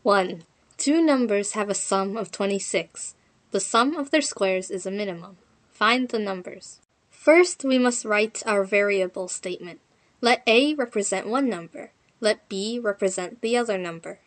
1. Two numbers have a sum of 26. The sum of their squares is a minimum. Find the numbers. First, we must write our variable statement. Let A represent one number. Let B represent the other number.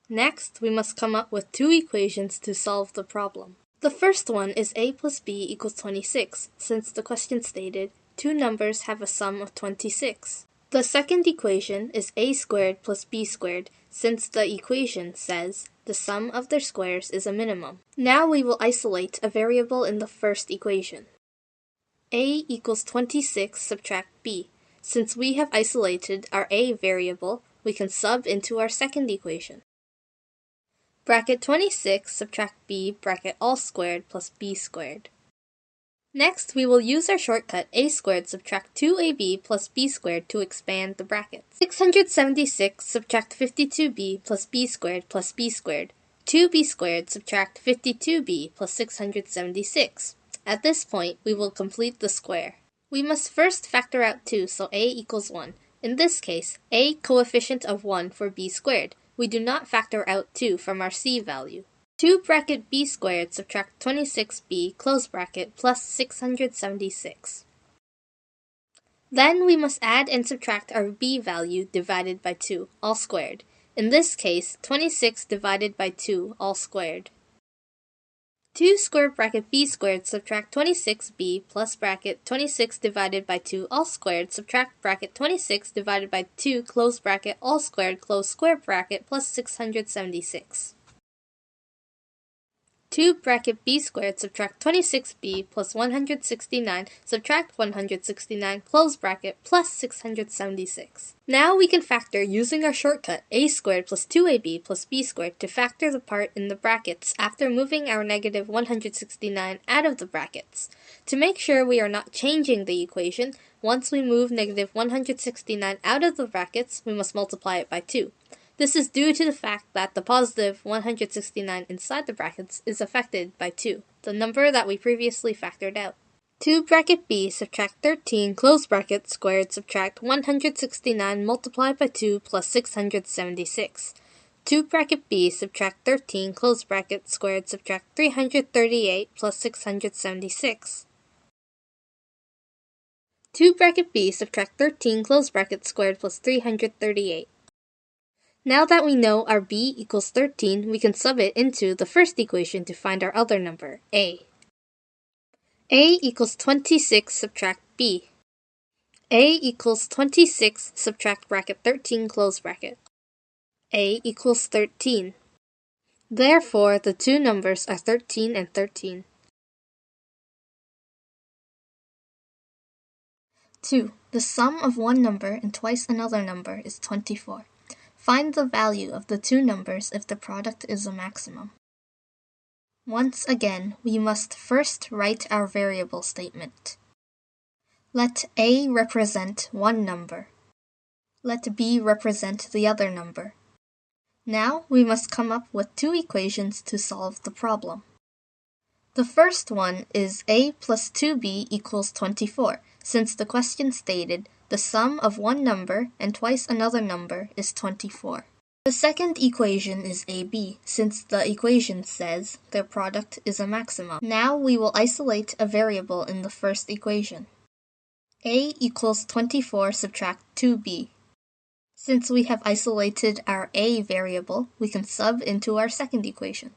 Next, we must come up with two equations to solve the problem. The first one is A plus B equals 26, since the question stated two numbers have a sum of 26. The second equation is A squared plus B squared, since the equation says the sum of their squares is a minimum. Now we will isolate a variable in the first equation. A equals 26 subtract B. Since we have isolated our A variable, we can sub into our second equation. Bracket 26 subtract B bracket all squared plus B squared. Next, we will use our shortcut a squared subtract 2ab plus b squared to expand the brackets. 676 subtract 52b plus b squared plus b squared. 2b squared subtract 52b plus 676. At this point, we will complete the square. We must first factor out 2, so a equals 1. In this case, a coefficient of 1 for b squared. We do not factor out 2 from our c value. 2 bracket b squared subtract 26b close bracket plus 676. Then we must add and subtract our b value divided by 2, all squared. In this case, 26 divided by 2, all squared. 2 square bracket b squared subtract 26b plus bracket 26 divided by 2 all squared subtract bracket 26 divided by 2 close bracket all squared close square bracket plus 676. 2 bracket b squared subtract 26b plus 169 subtract 169 close bracket plus 676. Now we can factor using our shortcut a squared plus 2ab plus b squared to factor the part in the brackets after moving our negative 169 out of the brackets. To make sure we are not changing the equation, once we move negative 169 out of the brackets, we must multiply it by 2. This is due to the fact that the positive 169 inside the brackets is affected by 2, the number that we previously factored out. 2 bracket b subtract 13 close bracket squared subtract 169 multiplied by 2 plus 676. 2 bracket b subtract 13 close bracket squared subtract 338 plus 676. 2 bracket b subtract 13 close bracket squared plus 338. Now that we know our b equals 13, we can sub it into the first equation to find our other number, a. A equals 26 subtract b. A equals 26 subtract bracket 13 close bracket. A equals 13. Therefore, the two numbers are 13 and 13. 2. The sum of one number and twice another number is 24. Find the value of the two numbers if the product is a maximum. Once again, we must first write our variable statement. Let A represent one number. Let B represent the other number. Now we must come up with two equations to solve the problem. The first one is A plus 2B equals 24, since the question stated the sum of one number and twice another number is 24. The second equation is AB, since the equation says their product is a maximum. Now we will isolate a variable in the first equation. A equals 24 subtract 2B. Since we have isolated our A variable, we can sub into our second equation.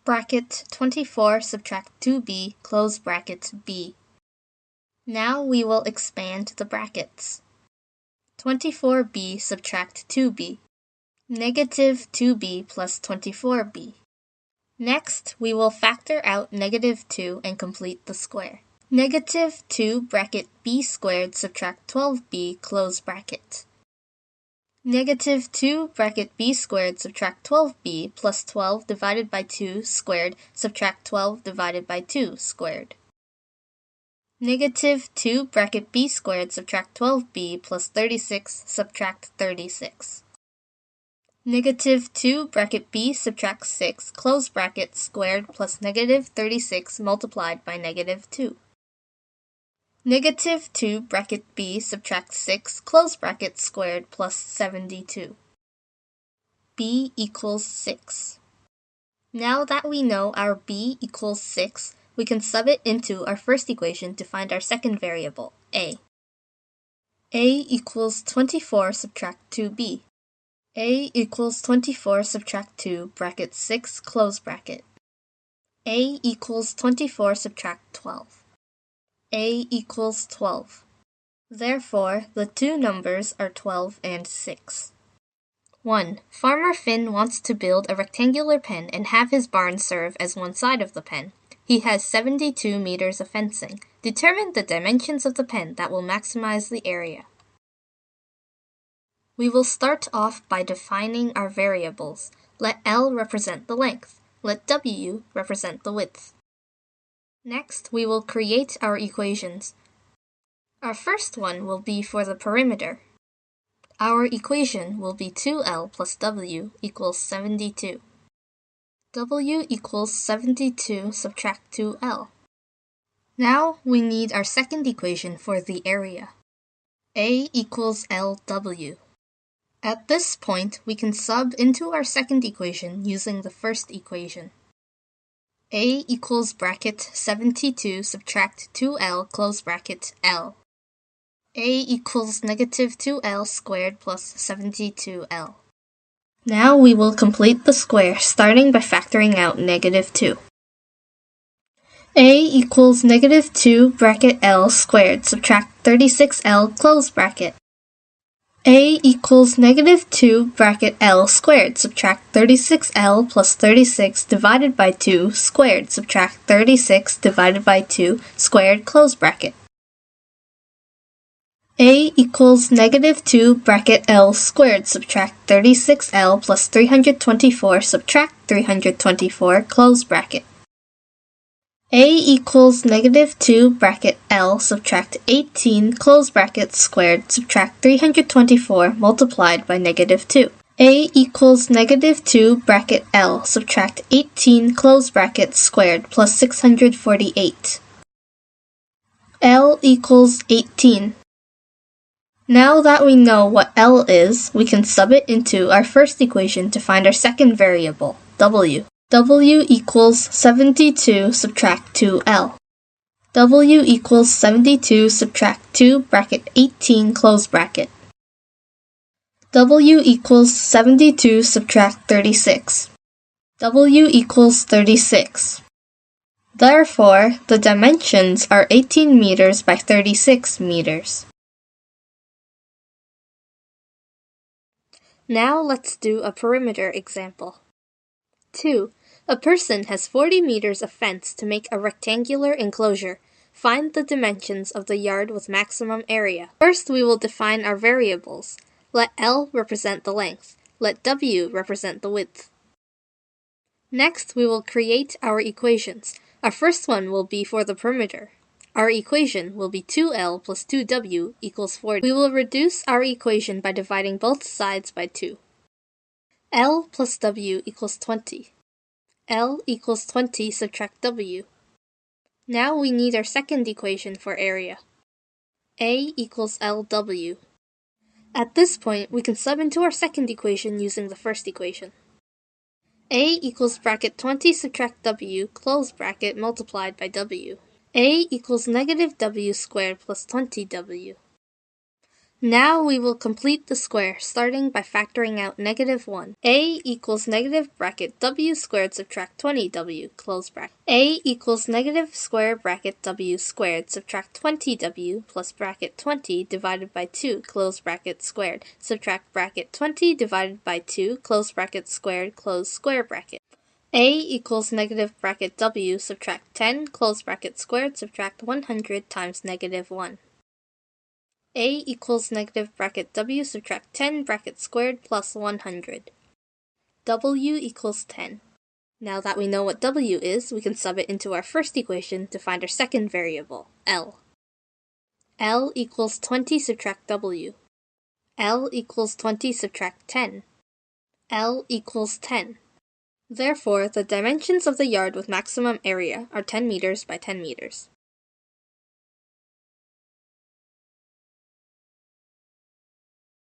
Bracket 24 subtract 2B close bracket B. Now we will expand the brackets. 24b subtract 2b. Negative 2b plus 24b. Next, we will factor out negative 2 and complete the square. Negative 2 bracket b squared subtract 12b close bracket. Negative 2 bracket b squared subtract 12b plus 12 divided by 2 squared subtract 12 divided by 2 squared. Negative 2 bracket b squared subtract 12b plus 36 subtract 36. Negative 2 bracket b subtract 6 close bracket squared plus negative 36 multiplied by negative 2. Negative 2 bracket b subtract 6 close bracket squared plus 72. b equals 6. Now that we know our b equals 6, we can sub it into our first equation to find our second variable, a. a equals 24 subtract 2b. a equals 24 subtract 2 bracket 6 close bracket. a equals 24 subtract 12. a equals 12. Therefore, the two numbers are 12 and 6. 1. Farmer Finn wants to build a rectangular pen and have his barn serve as one side of the pen. He has 72 meters of fencing. Determine the dimensions of the pen that will maximize the area. We will start off by defining our variables. Let L represent the length. Let W represent the width. Next, we will create our equations. Our first one will be for the perimeter. Our equation will be 2L plus W equals 72. W equals 72 subtract 2L. Now we need our second equation for the area. A equals LW. At this point, we can sub into our second equation using the first equation. A equals bracket 72 subtract 2L close bracket L. A equals negative 2L squared plus 72L. Now we will complete the square starting by factoring out negative 2. A equals negative 2 bracket L squared subtract 36L close bracket. A equals negative 2 bracket L squared subtract 36L plus 36 divided by 2 squared subtract 36 divided by 2 squared close bracket. A equals negative 2 bracket L squared subtract 36L plus 324 subtract 324 close bracket. A equals negative 2 bracket L subtract 18 close bracket squared subtract 324 multiplied by negative 2. A equals negative 2 bracket L subtract 18 close bracket squared plus 648. L equals 18. Now that we know what L is, we can sub it into our first equation to find our second variable, W. W equals 72 subtract 2L. W equals 72 subtract 2 bracket 18 close bracket. W equals 72 subtract 36. W equals 36. Therefore, the dimensions are 18 meters by 36 meters. Now let's do a perimeter example. 2. A person has 40 meters of fence to make a rectangular enclosure. Find the dimensions of the yard with maximum area. First, we will define our variables. Let L represent the length. Let W represent the width. Next, we will create our equations. Our first one will be for the perimeter. Our equation will be 2L plus 2W equals 40. We will reduce our equation by dividing both sides by 2. L plus W equals 20. L equals 20 subtract W. Now we need our second equation for area. A equals LW. At this point, we can sub into our second equation using the first equation. A equals bracket 20 subtract W close bracket multiplied by W. A equals negative W squared plus 20W. Now we will complete the square, starting by factoring out negative 1. A equals negative bracket W squared subtract 20W close bracket. A equals negative square bracket W squared subtract 20W plus bracket 20 divided by 2 close bracket squared subtract bracket 20 divided by 2 close bracket squared close square bracket. A equals negative bracket W subtract 10 close bracket squared subtract 100 times negative 1. A equals negative bracket W subtract 10 bracket squared plus 100. W equals 10. Now that we know what W is, we can sub it into our first equation to find our second variable, L. L equals 20 subtract W. L equals 20 subtract 10. L equals 10. Therefore, the dimensions of the yard with maximum area are 10 meters by 10 meters.